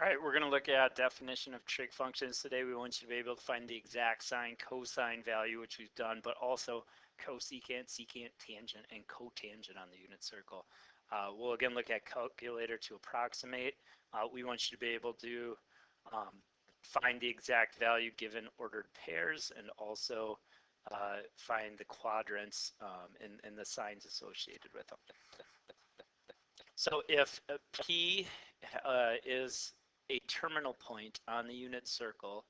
All right, we're going to look at definition of trig functions today. We want you to be able to find the exact sine, cosine value, which we've done, but also cosecant, secant, tangent, and cotangent on the unit circle. We'll again look at calculator to approximate. We want you to be able to find the exact value given ordered pairs, and also find the quadrants and the signs associated with them. So if P is a terminal point on the unit circle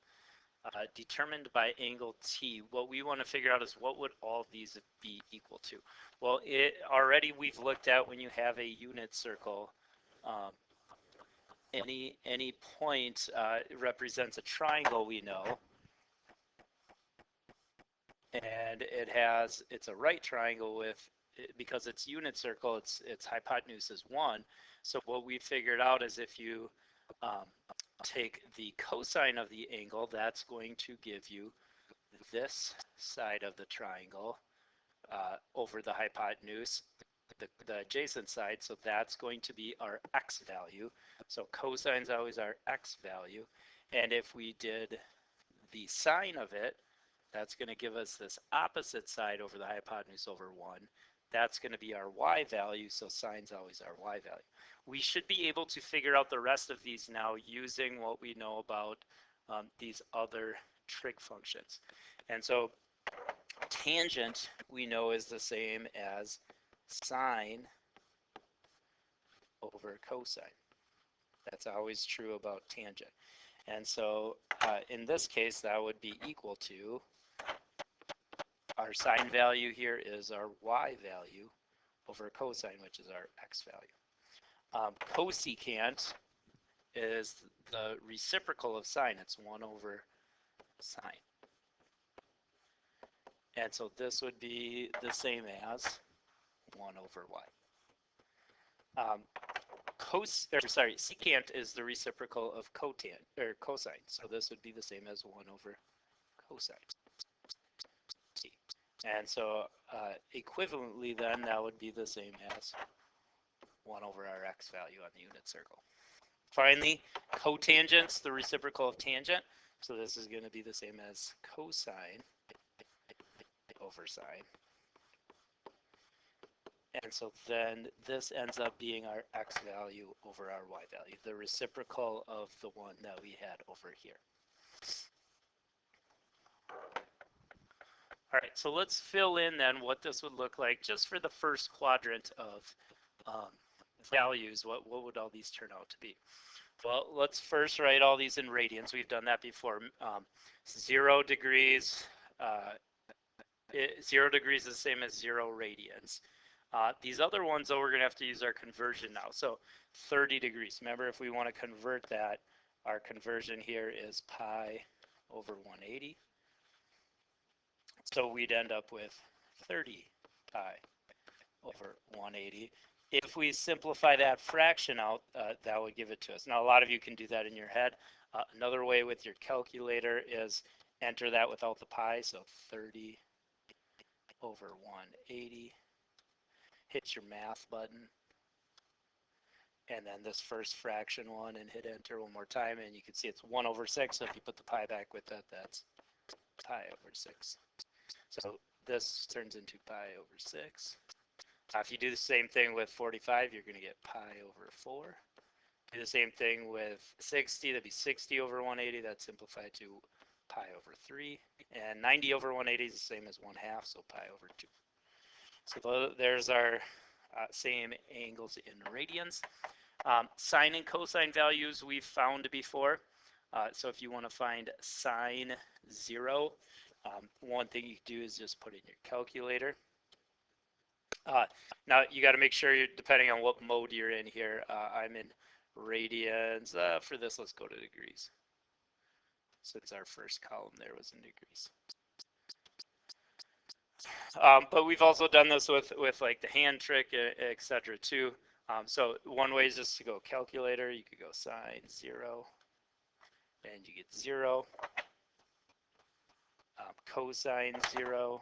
determined by angle T, what we want to figure out is what would all of these be equal to. Well, already we've looked at when you have a unit circle, any point represents a triangle, we know, and it's a right triangle with, because it's unit circle, its hypotenuse is 1. So what we figured out is if you take the cosine of the angle, that's going to give you this side of the triangle over the hypotenuse, the adjacent side, so that's going to be our x value. So cosine is always our x value, and if we did the sine of it, that's going to give us this opposite side over the hypotenuse over 1. That's going to be our y value, so sine's always our y value. We should be able to figure out the rest of these now using what we know about these other trig functions. And so tangent we know is the same as sine over cosine. That's always true about tangent. And so in this case, that would be equal to, our sine value here is our y value over cosine, which is our x value. Cosecant is the reciprocal of sine. It's 1 over sine. And so this would be the same as 1 over y. Secant is the reciprocal of cosine. So this would be the same as 1 over cosine. And so equivalently then, that would be the same as 1 over our x value on the unit circle. Finally, cotangent's the reciprocal of tangent. So this is going to be the same as cosine over sine. And so then this ends up being our x value over our y value, the reciprocal of the one that we had over here. All right, so let's fill in then what this would look like just for the first quadrant of values. What would all these turn out to be? Well, let's first write all these in radians. We've done that before. 0 degrees, 0 degrees is the same as 0 radians. These other ones, though, we're going to have to use our conversion now. So 30 degrees. Remember, if we want to convert that, our conversion here is pi over 180. So we'd end up with 30 pi over 180. If we simplify that fraction out, that would give it to us. Now, a lot of you can do that in your head. Another way with your calculator is enter that without the pi. So 30 over 180. Hit your math button. And then this first fraction one, and hit enter one more time. And you can see it's 1 over 6. So if you put the pi back with that, that's pi over 6. So this turns into pi over 6. If you do the same thing with 45, you're going to get pi over 4. Do the same thing with 60, that'd be 60 over 180. That's simplified to pi over 3. And 90 over 180 is the same as 1/2, so pi over 2. So there's our same angles in radians. Sine and cosine values we've found before. So if you want to find sine 0, one thing you can do is just put in your calculator. Now you got to make sure, depending on what mode you're in here, I'm in radians. For this, let's go to degrees, since our first column there was in degrees. But we've also done this with like the hand trick, etc. too. So one way is just to go calculator. You could go sine 0, and you get 0. Cosine 0.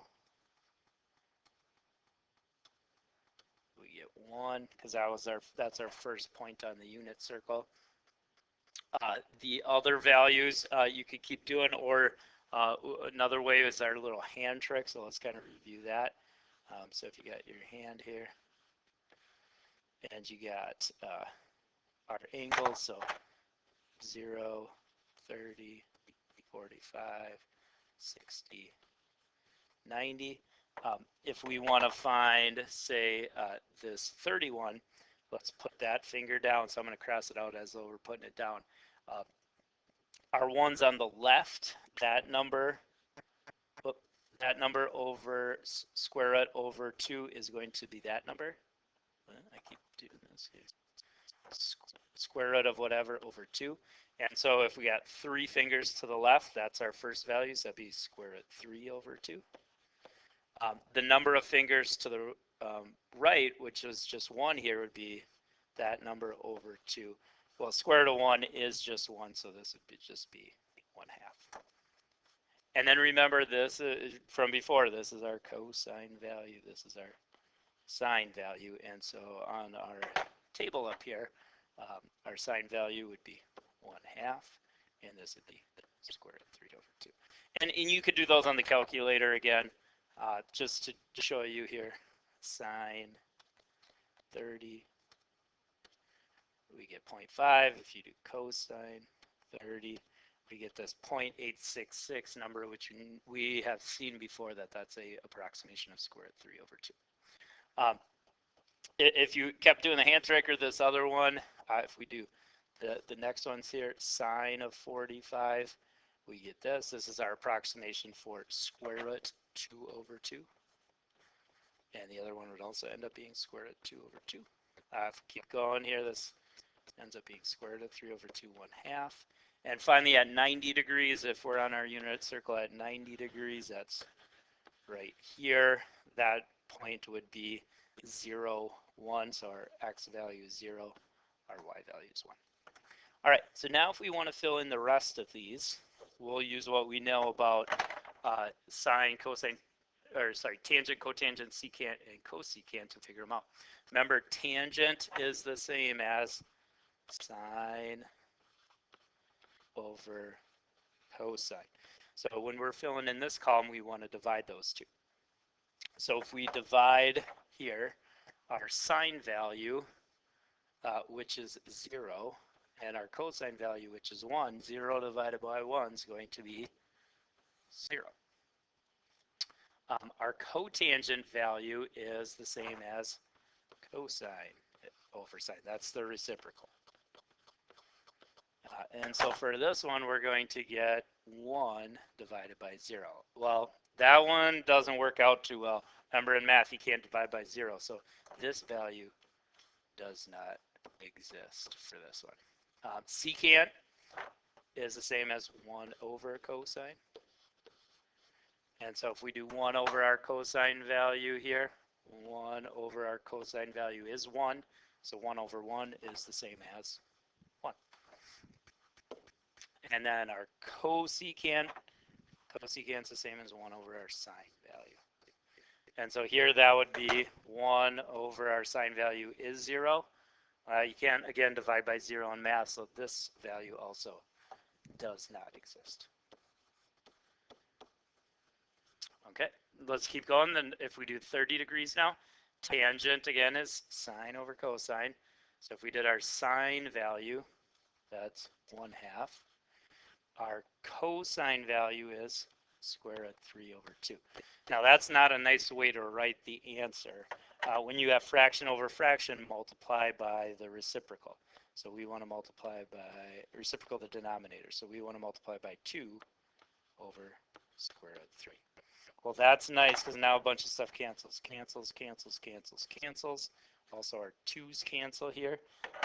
We get 1, because that's our first point on the unit circle. The other values you could keep doing, or another way is our little hand trick. So let's kind of review that. So if you got your hand here, and you got our angles, so 0, 30, 45, 60, 90. If we want to find, say, this 31, let's put that finger down. So I'm going to cross it out as though we're putting it down. Our ones on the left, that number over square root over 2 is going to be that number. I keep doing this here. Square root of whatever over 2. And so if we got 3 fingers to the left, that's our first value. So that'd be square root 3 over 2. The number of fingers to the right, which is just 1 here, would be that number over 2. Well, square root of 1 is just 1, so this would just be 1/2. And then remember this from before, this is our cosine value, this is our sine value, and so on our table up here, our sine value would be 1/2, and this would be square root of 3 over 2. And you could do those on the calculator again, just to show you here, sine 30, we get 0.5. If you do cosine 30, we get this 0.866 number, which we have seen before that's a approximation of square root 3 over 2. If you kept doing the hand trick or this other one, if we do the next ones here, sine of 45, we get this. This is our approximation for square root 2 over 2. And the other one would also end up being square root 2 over 2. If we keep going here, this ends up being square root of 3 over 2, 1/2. And finally, at 90 degrees, if we're on our unit circle at 90 degrees, that's right here. That point would be 0, 1. So our x value is 0, our y value is 1. All right, so now if we want to fill in the rest of these, we'll use what we know about sine, cosine, or sorry, tangent, cotangent, secant, and cosecant to figure them out. Remember, tangent is the same as sine over cosine. So when we're filling in this column, we want to divide those two. So if we divide here our sine value, which is 0, and our cosine value, which is 1, 0 divided by 1 is going to be 0. Our cotangent value is the same as cosine over sine. That's the reciprocal. And so for this one, we're going to get 1 divided by 0. Well, that one doesn't work out too well. Remember, in math, you can't divide by 0. So this value does not exist for this one. Secant is the same as 1 over cosine. And so if we do 1 over our cosine value here, 1 over our cosine value is 1. So 1 over 1 is the same as 1. And then our cosecant is the same as 1 over our sine value. And so here that would be 1 over our sine value is 0. You can't, again, divide by 0 in math, so this value also does not exist. Okay, let's keep going. Then if we do 30 degrees now, tangent, again, is sine over cosine. So if we did our sine value, that's 1/2. Our cosine value is square root 3 over 2. Now that's not a nice way to write the answer. When you have fraction over fraction, multiply by the reciprocal. So we want to multiply by reciprocal the denominator. So we want to multiply by 2 over square root 3. Well, that's nice because now a bunch of stuff cancels. Cancels. Also our 2's cancel here.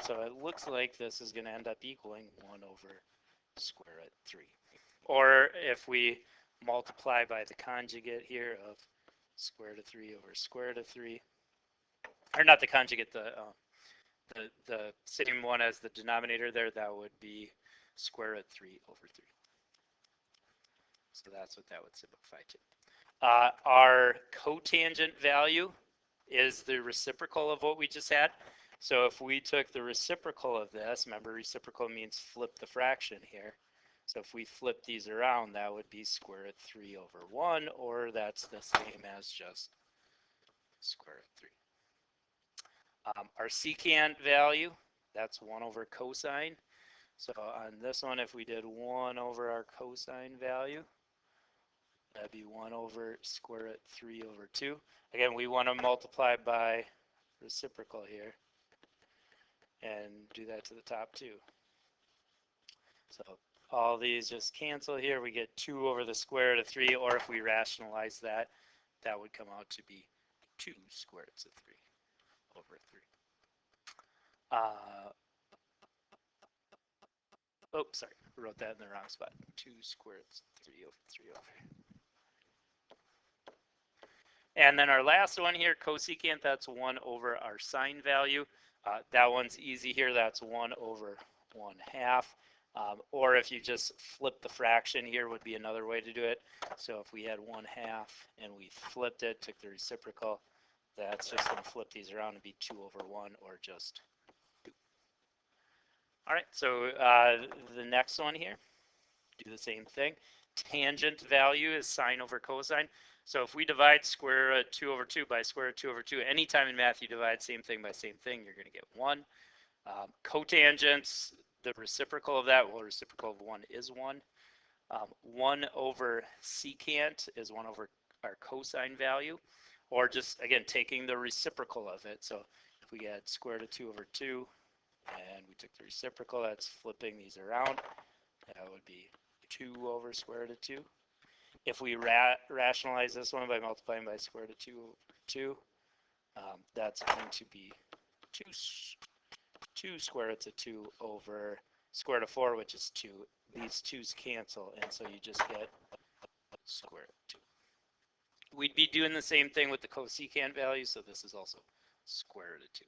So it looks like this is going to end up equaling 1 over square root 3. Or if we multiply by the conjugate here of square root of 3 over square root of 3, or not the conjugate, the same one as the denominator there, that would be square root 3 over 3. So that's what that would simplify to. Our cotangent value is the reciprocal of what we just had. So if we took the reciprocal of this, remember reciprocal means flip the fraction here. So if we flip these around, that would be square root 3 over 1, or that's the same as just square root 3. Our secant value, that's 1 over cosine. So on this one, if we did 1 over our cosine value, that'd be 1 over square root 3 over 2. Again, we want to multiply by reciprocal here and do that to the top too. So all these just cancel here. We get 2 over the square root of 3, or if we rationalize that, that would come out to be 2 square roots of 3 over 3. Oops, sorry, I wrote that in the wrong spot. 2 square roots of 3 over 3 over. And then our last one here, cosecant, that's 1 over our sine value. That one's easy here. That's 1 over 1/2. Or if you just flip the fraction here would be another way to do it. So if we had 1/2 and we flipped it, took the reciprocal, that's just going to flip these around and be 2 over 1 or just 2. All right, so the next one here, do the same thing. Tangent value is sine over cosine. So if we divide square root 2 over 2 by square root 2 over 2, anytime in math you divide same thing by same thing, you're going to get 1. Cotangents, the reciprocal of that, well, reciprocal of 1 is 1. 1 over secant is 1 over our cosine value, or just, again, taking the reciprocal of it. So if we had square root of 2 over 2, and we took the reciprocal, that's flipping these around, that would be 2 over square root of 2. If we rationalize this one by multiplying by square root of 2 over 2, that's going to be 2 square roots of 2 over square root of 4, which is 2. These 2's cancel, and so you just get square root of 2. We'd be doing the same thing with the cosecant value, so this is also square root of 2.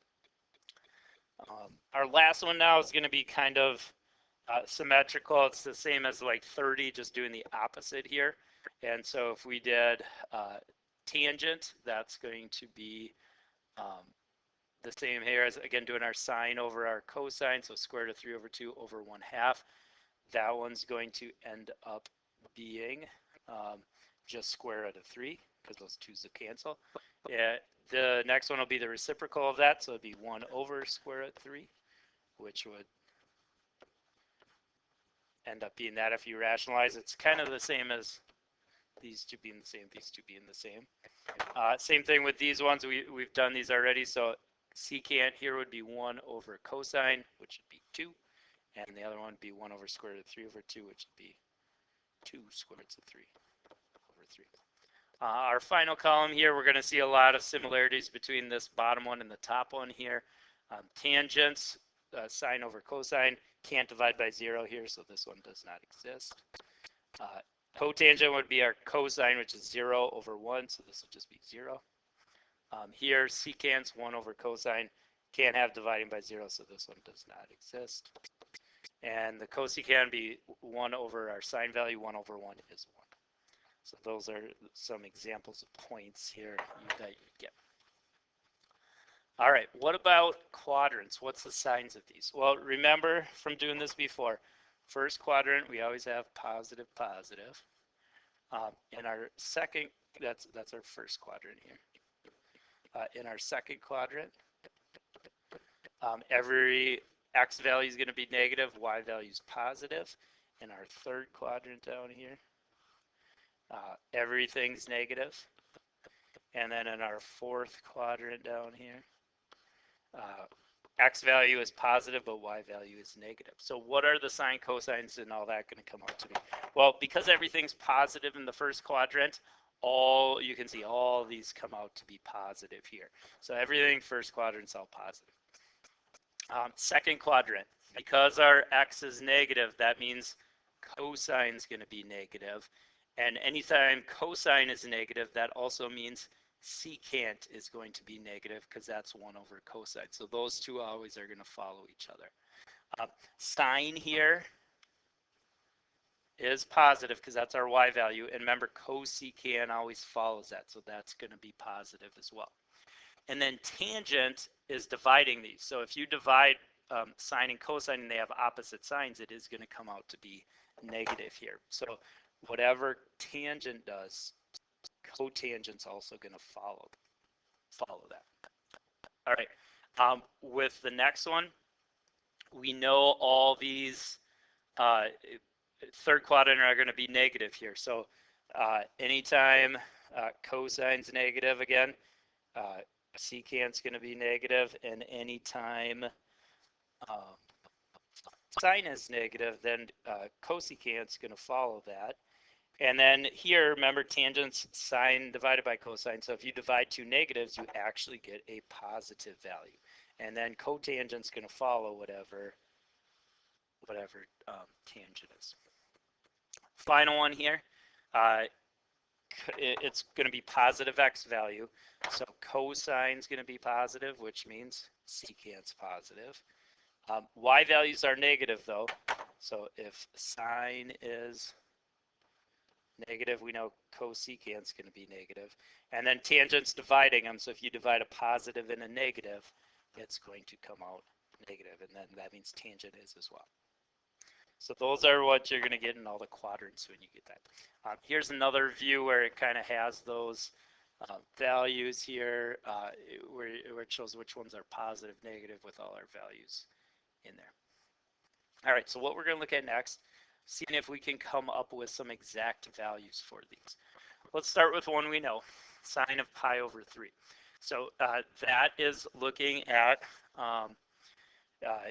Our last one now is going to be kind of symmetrical. It's the same as like 30, just doing the opposite here. And so if we did tangent, that's going to be the same here as, again, doing our sine over our cosine, so square root of 3 over 2 over 1/2. That one's going to end up being just square root of 3, because those 2's will cancel. The next one will be the reciprocal of that, so it'd be 1 over square root of 3, which would end up being that if you rationalize. It's kind of the same as these two being the same, these two being the same. Same thing with these ones. We've done these already, so secant here would be 1 over cosine, which would be 2, and the other one would be 1 over square root of 3 over 2, which would be 2 square roots of 3 over 3. Our final column here, we're going to see a lot of similarities between this bottom one and the top one here. Tangents, sine over cosine, can't divide by 0 here, so this one does not exist. Cotangent would be our cosine, which is 0 over 1, so this would just be 0. Here, secant's 1 over cosine, can't have dividing by 0, so this one does not exist. And the cosecant be 1 over our sine value, 1 over 1 is 1. So those are some examples of points here that you get. All right, what about quadrants? What's the signs of these? Well, remember from doing this before, first quadrant, we always have positive, positive. In our second, that's our first quadrant here. In our second quadrant, every x value is going to be negative, y value is positive. In our third quadrant down here, everything's negative. And then in our fourth quadrant down here, x value is positive, but y value is negative. So what are the sine, cosines, and all that going to come out to be? Well, because everything's positive in the first quadrant, you can see all these come out to be positive here. So everything first quadrant's all positive. Second quadrant, because our x is negative, that means cosine's going to be negative. And anytime cosine is negative, that also means secant is going to be negative, because that's 1 over cosine. So those two always are going to follow each other. Sine here is positive, because that's our y value. And remember, cosecant always follows that, so that's going to be positive as well. And then tangent is dividing these. So if you divide sine and cosine and they have opposite signs, it is going to come out to be negative here. So whatever tangent does, cotangent's also going to follow that. All right. With the next one, we know all these third quadrant are going to be negative here. So anytime cosine's negative again, secant's going to be negative, and anytime sine is negative, then cosecant's going to follow that. And then here, remember, tangent's sine divided by cosine. So if you divide two negatives, you actually get a positive value. And then cotangent's going to follow whatever tangent is. Final one here. It's going to be positive x value. So cosine's going to be positive, which means secant's positive. Y values are negative, though. So if sine is negative, we know cosecant's going to be negative. And then tangent's dividing them. So if you divide a positive and a negative, it's going to come out negative. And then that means tangent is as well. So those are what you're going to get in all the quadrants when you get that. Here's another view where it kind of has those values here, where it shows which ones are positive, negative, with all our values in there. All right, so what we're going to look at next, seeing if we can come up with some exact values for these. Let's start with one we know, sine of pi over 3. So that is looking at,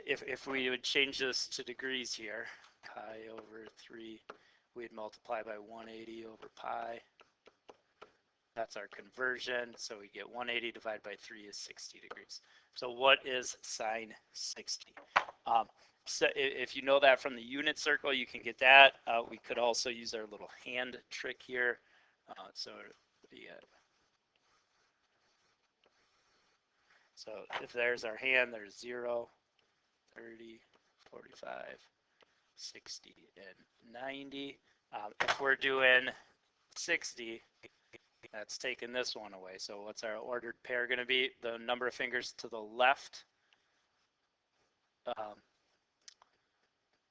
if we would change this to degrees here, pi over 3, we'd multiply by 180 over pi. That's our conversion. So we get 180 divided by 3 is 60 degrees. So what is sine 60? So if you know that from the unit circle, you can get that. We could also use our little hand trick here. So if there's our hand, there's 0, 30, 45, 60, and 90. If we're doing 60, that's taking this one away. So what's our ordered pair going to be? The number of fingers to the left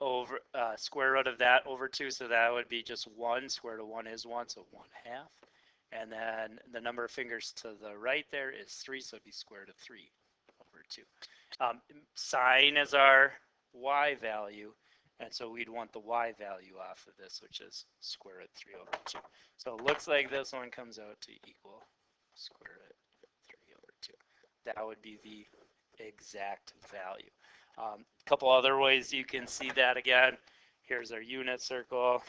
over square root of that over 2. So that would be just 1. Square root of 1 is 1, so 1/2. And then the number of fingers to the right there is 3, so it'd be square root of 3 over 2. Sine is our y value, and so we'd want the y value off of this, which is square root of 3 over 2. So it looks like this one comes out to equal square root of 3 over 2. That would be the exact value. A couple other ways you can see that again. Here's our unit circle.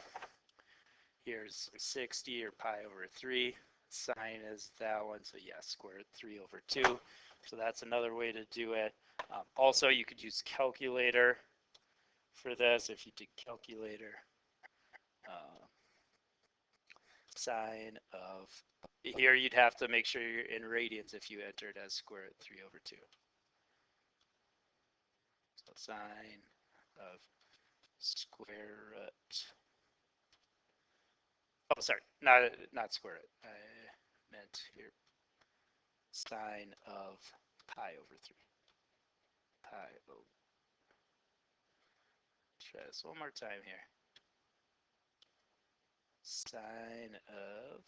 Here's 60 or pi over 3. Sine is that one, so yes, square root of 3 over 2. So that's another way to do it. Also, you could use calculator for this. If you did calculator, sine of, here you'd have to make sure you're in radians if you enter it as square root of 3 over 2. So sine of square root, oh sorry, not square root, I meant here, sine of pi over 3. Pi over, try this one more time here. Sine of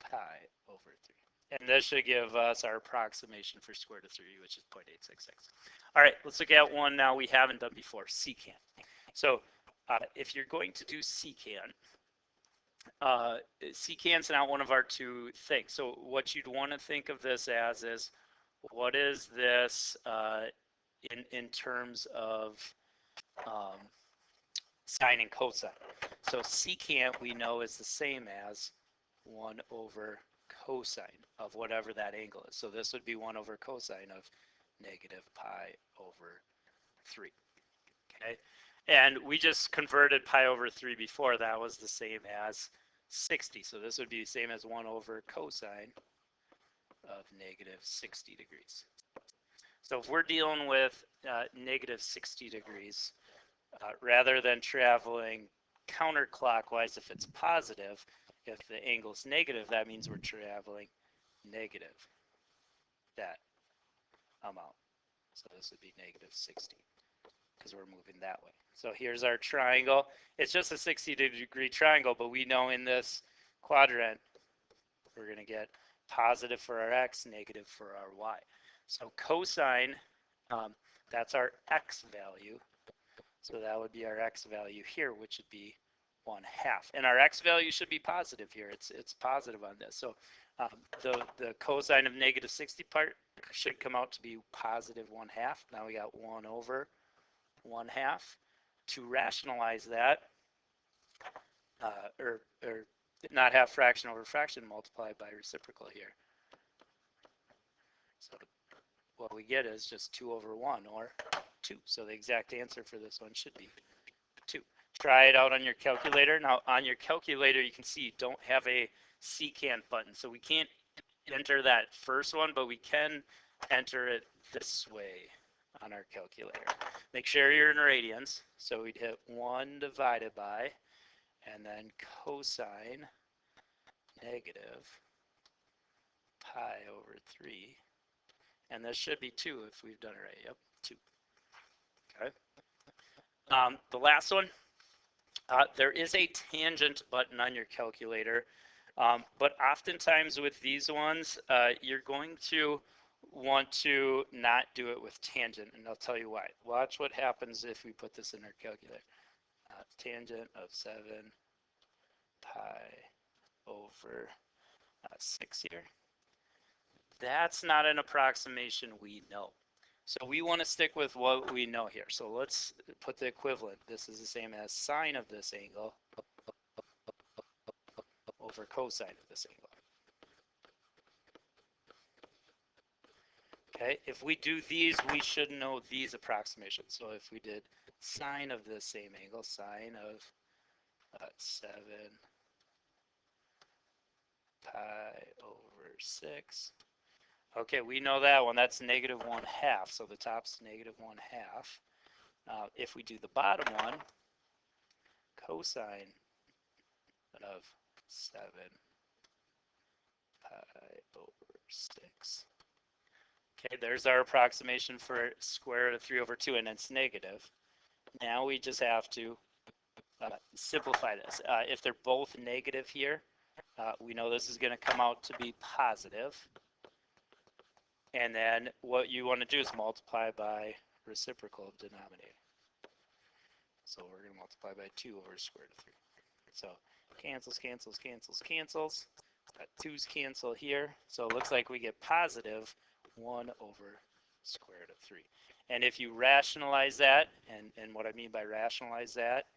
pi over 3. And this should give us our approximation for square root of 3, which is 0.866. All right, let's look at one now we haven't done before, secant. So if you're going to do secant, secant's not one of our two things. So what you'd want to think of this as is, what is this in terms of sine and cosine? So secant we know is the same as 1 over cosine of whatever that angle is. So this would be 1 over cosine of negative pi over 3. Okay, and we just converted pi over 3 before. That was the same as 60. So this would be the same as 1 over cosine of negative 60 degrees. So if we're dealing with negative 60 degrees, rather than traveling counterclockwise if it's positive, If the angle's negative, that means we're traveling negative that amount. So this would be negative 60 because we're moving that way. So here's our triangle. It's just a 60-degree triangle, but we know in this quadrant we're going to get positive for our x, negative for our y. So cosine, that's our x value. So that would be our x value here, which would be 1/2. And our x value should be positive here. It's positive on this. So the cosine of negative 60 part should come out to be positive 1/2. Now we got 1/1/2. To rationalize that, or not have fraction over fraction multiplied by reciprocal here. So what we get is just 2/1 or 2. So the exact answer for this one should be 2. Try it out on your calculator. Now on your calculator you can see you don't have a secant button. So we can't enter that first one, but we can enter it this way on our calculator. Make sure you're in radians. So we'd hit 1 divided by, and then cosine negative pi over 3. And this should be 2 if we've done it right. Yep, 2. Okay. The last one, there is a tangent button on your calculator, but oftentimes with these ones, you're going to want to not do it with tangent, and I'll tell you why. Watch what happens if we put this in our calculator. Tangent of 7 pi over 6 here. That's not an approximation we know. So we want to stick with what we know here. So let's put the equivalent. This is the same as sine of this angle over cosine of this angle. Okay, if we do these, we should know these approximations. So if we did sine of this same angle, sine of 7 pi over 6. Okay, we know that one. That's negative 1/2. So the top's negative 1/2. If we do the bottom one, cosine of 7 pi over 6. Okay, there's our approximation for square root of 3/2, and it's negative. Now we just have to simplify this. If they're both negative here, we know this is going to come out to be positive. And then what you want to do is multiply by reciprocal denominator. So we're going to multiply by 2 over square root of 3. So cancels, cancels, cancels, cancels. 2's cancel here. So it looks like we get positive 1 over square root of 3. And if you rationalize that, and what I mean by rationalize that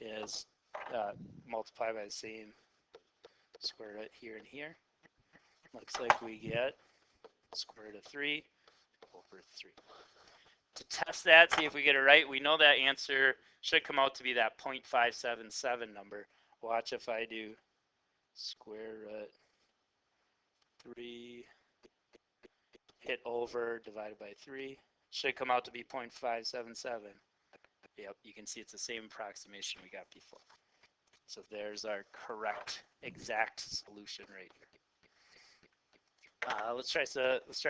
is multiply by the same square root here and here. Looks like we get square root of 3 over 3. To test that, see if we get it right, we know that answer should come out to be that 0.577 number. Watch if I do square root 3 hit over divided by 3. Should come out to be 0.577. Yep, you can see it's the same approximation we got before. So there's our correct, exact solution right here. Let's try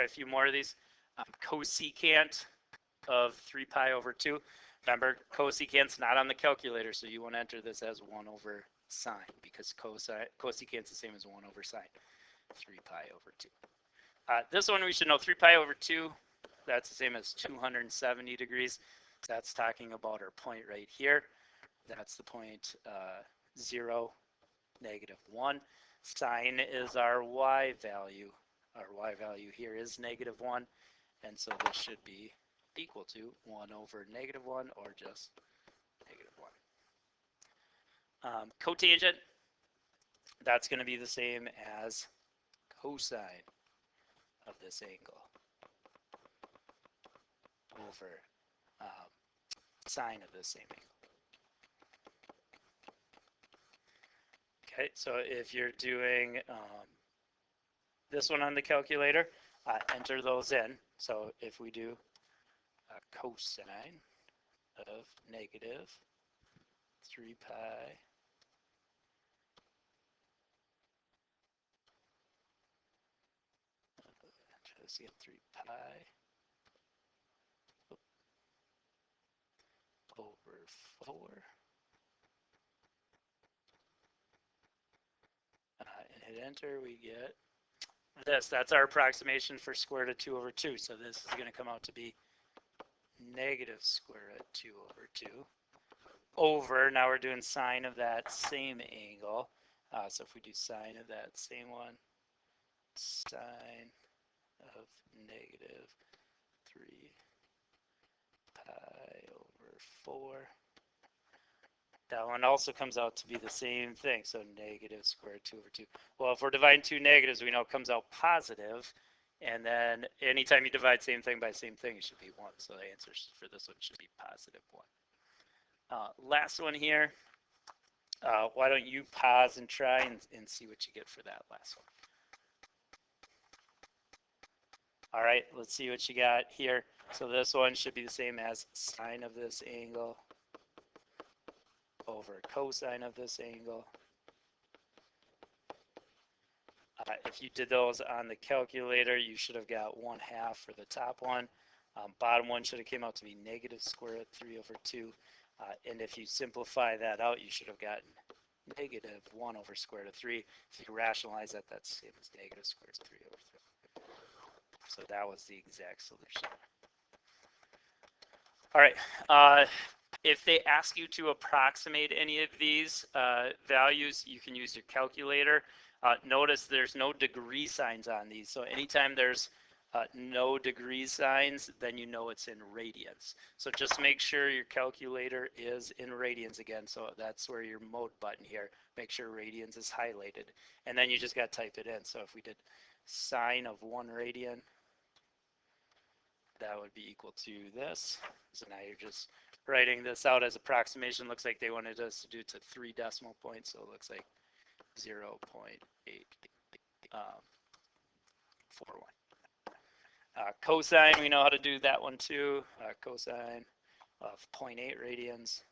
a few more of these. Cosecant of 3 pi over 2. Remember, cosecant's not on the calculator, so you want to enter this as 1 over sine, because cosecant's the same as 1 over sine. 3 pi over 2. This one we should know, 3 pi over 2, that's the same as 270 degrees. That's talking about our point right here. That's the point 0, negative 1. Sine is our y value. Our y value here is negative 1, and so this should be equal to 1 over negative 1, or just negative 1. Cotangent, that's going to be the same as cosine of this angle over sine of this same angle. Okay, so if you're doing this one on the calculator, enter those in. So if we do cosine of negative 3 pi this again, 3 pi over 4. And hit enter, we get this. That's our approximation for square root of 2 over 2. So this is going to come out to be negative square root of 2 over 2 over, now we're doing sine of that same angle. So if we do sine of that same one, sine of negative 3 pi over 4. That one also comes out to be the same thing, so negative square root 2 over 2. Well, if we're dividing two negatives, we know it comes out positive, and then anytime you divide same thing by same thing, it should be 1. So the answer for this one should be positive 1. Last one here. Why don't you pause and try and see what you get for that last one. All right, let's see what you got here. So this one should be the same as sine of this angle over cosine of this angle. If you did those on the calculator, you should have got 1/2 for the top one. Bottom one should have came out to be negative square root of 3 over 2. And if you simplify that out, you should have gotten negative 1 over square root of 3. If you rationalize that, that's the same as negative square root of 3 over 3. So that was the exact solution. All right. If they ask you to approximate any of these values, you can use your calculator. Notice there's no degree signs on these. So anytime there's no degree signs, then you know it's in radians. So just make sure your calculator is in radians again. So that's where your mode button here. Make sure radians is highlighted. And then you just got to type it in. So if we did sine of 1 radian, that would be equal to this. So now you're just writing this out as approximation. Looks like they wanted us to do it to 3 decimal points. So it looks like 0.841. Cosine, we know how to do that one too. Cosine of 0.8 radians.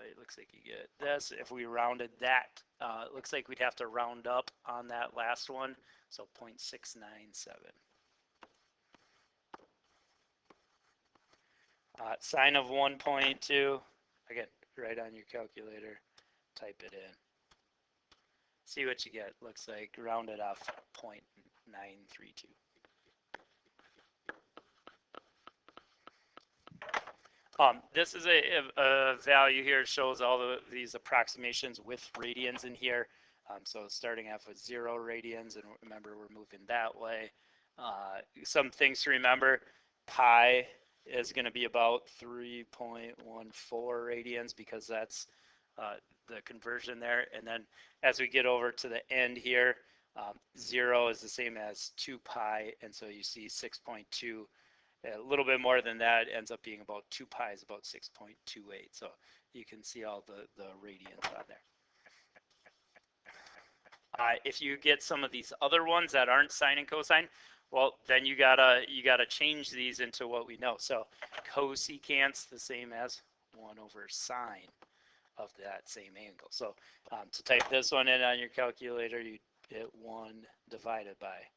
It looks like you get this. If we rounded that, it looks like we'd have to round up on that last one. So 0.697. Sine of 1.2, again, right on your calculator, type it in. See what you get. Looks like rounded off 0.932. This is a value here. It shows all these approximations with radians in here. So starting off with 0 radians, and remember we're moving that way. Some things to remember, pi is going to be about 3.14 radians because that's the conversion there. And then as we get over to the end here, 0 is the same as 2 pi, and so you see 6.2. A little bit more than that ends up being about 2 pi is about 6.28. So you can see all the radians on there. If you get some of these other ones that aren't sine and cosine, well, then you gotta change these into what we know. So cosecant's the same as 1 over sine of that same angle. So to type this one in on your calculator, you hit 1 divided by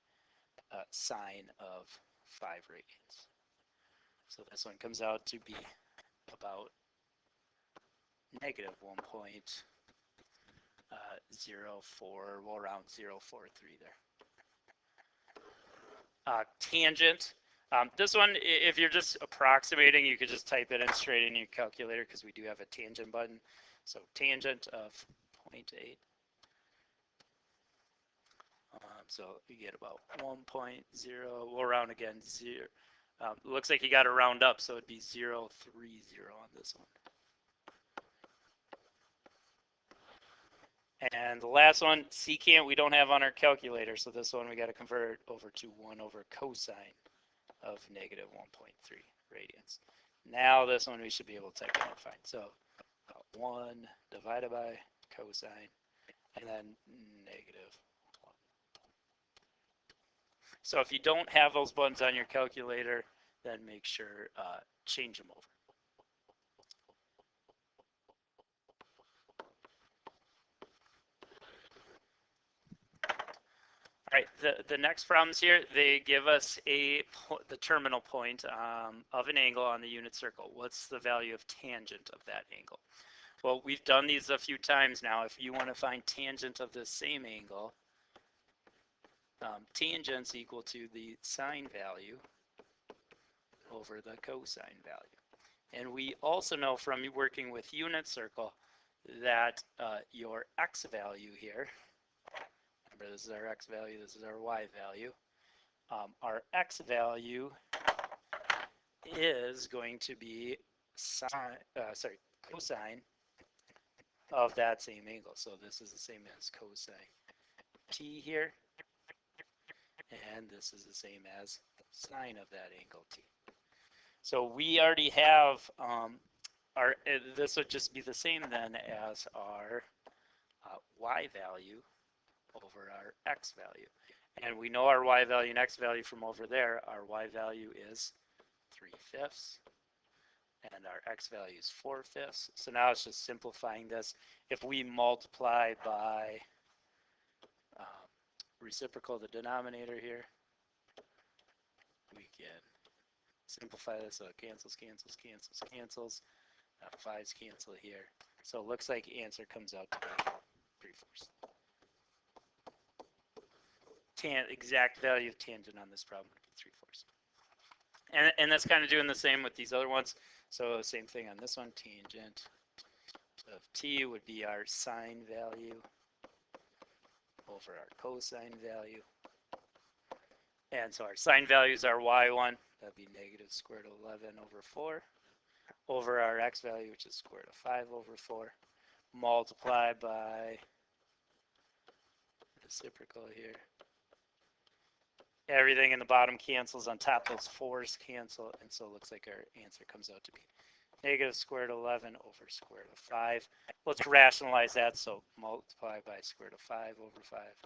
sine of 5 radians. So this one comes out to be about negative 1.04, well, around 0.43 there. Tangent. This one, if you're just approximating, you could just type it in straight in your calculator because we do have a tangent button. So tangent of 0.8. So you get about 1.0. We'll round again 0. Looks like you got to round up, so it'd be 0.30 on this one. And the last one, secant, we don't have on our calculator, so this one we got to convert over to 1 over cosine of negative 1.3 radians. Now this one we should be able to type in and find. So 1 divided by cosine, and then negative 1. So if you don't have those buttons on your calculator, then make sure change them over. All right, the next problems here, they give us the terminal point of an angle on the unit circle. What's the value of tangent of that angle? Well, we've done these a few times now. If you want to find tangent of the same angle, tangent's equal to the sine value over the cosine value. And we also know from working with unit circle that your x value here, remember this is our x value, this is our y value, our x value is going to be cosine of that same angle. So this is the same as cosine t here, and this is the same as sine of that angle t. So we already have this would just be the same then as our y value over our x value. And we know our y value and x value from over there. Our y value is 3/5, and our x value is 4/5. So now it's just simplifying this. If we multiply by reciprocal of the denominator here, we can simplify this so it cancels, cancels, cancels, cancels. 5's cancel here. So it looks like answer comes out to be 3/4. Exact value of tangent on this problem would be 3/4. And that's kind of doing the same with these other ones. So same thing on this one, tangent of t would be our sine value over our cosine value. And so our sine value is our y1, that'd be negative square root of 11 over 4, over our x value, which is square root of 5 over 4, multiplied by reciprocal here. Everything in the bottom cancels, on top those 4's cancel, and so it looks like our answer comes out to be negative square root of 11 over square root of 5. Let's rationalize that, so multiply by square root of 5 over 5.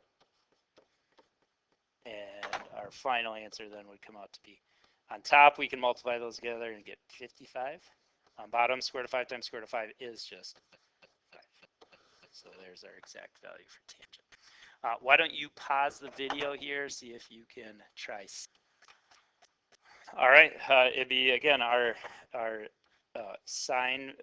And our final answer then would come out to be, on top we can multiply those together and get 55. On bottom, square root of 5 times square root of 5 is just 5. So there's our exact value for tangent. Why don't you pause the video here, see if you can try. All right, it'd be again our sine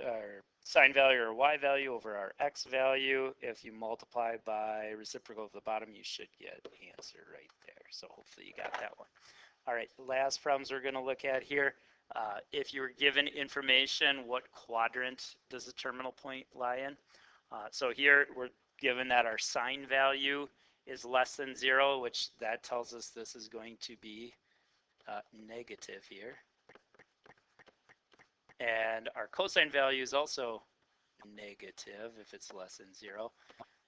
value or y value over our x value. If you multiply by reciprocal of the bottom, you should get the answer right there. So hopefully you got that one. All right, last problems we're going to look at here. If you were given information, what quadrant does the terminal point lie in? So here we're given that our sine value is less than 0, which that tells us this is going to be negative here. And our cosine value is also negative if it's less than 0.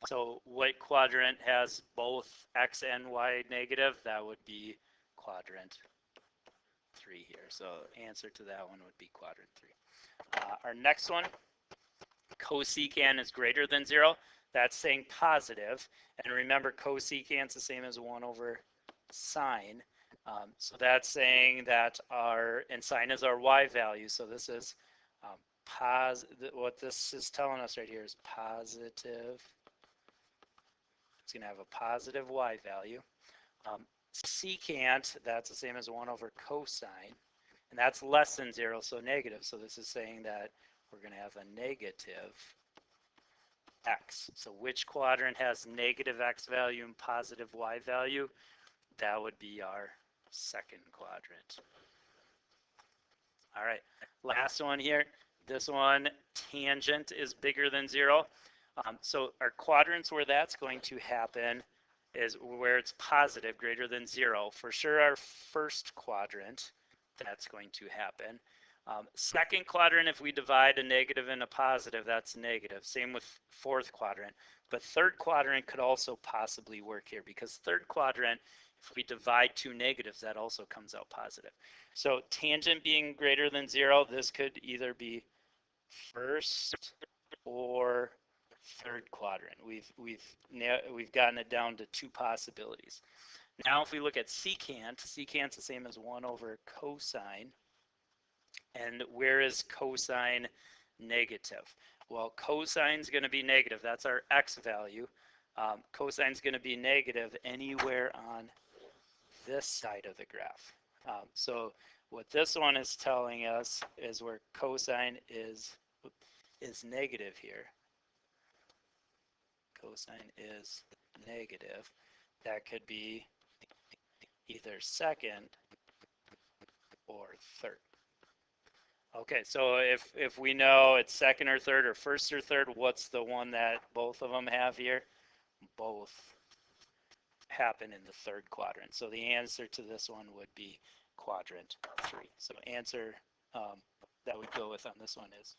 So what quadrant has both x and y negative? That would be quadrant 3 here. So answer to that one would be quadrant 3. Our next one, cosecant is greater than 0. That's saying positive. And remember, cosecant's the same as 1 over sine. So that's saying that and sine is our y value. So this is what this is telling us right here is positive. It's going to have a positive y value. Secant, that's the same as 1 over cosine. And that's less than 0, so negative. So this is saying that we're going to have a negative x. So which quadrant has negative x value and positive y value? That would be our second quadrant. All right, last one here. This one, tangent is bigger than 0. So our quadrants where that's going to happen is where it's positive, greater than 0. For sure, our first quadrant, that's going to happen. Second quadrant, if we divide a negative and a positive, that's negative. Same with fourth quadrant. But third quadrant could also possibly work here, because third quadrant, if we divide two negatives, that also comes out positive. So tangent being greater than 0, this could either be first or third quadrant. We've gotten it down to two possibilities. Now if we look at secant's the same as 1 over cosine. And where is cosine negative? Well, cosine's going to be negative. That's our x value. Cosine is going to be negative anywhere on this side of the graph. So what this one is telling us is where cosine is negative here. Cosine is negative. That could be either second or third. Okay, so if we know it's second or third or first or third, what's the one that both of them have here? Both happen in the third quadrant. So the answer to this one would be quadrant 3. So answer that would go with on this one is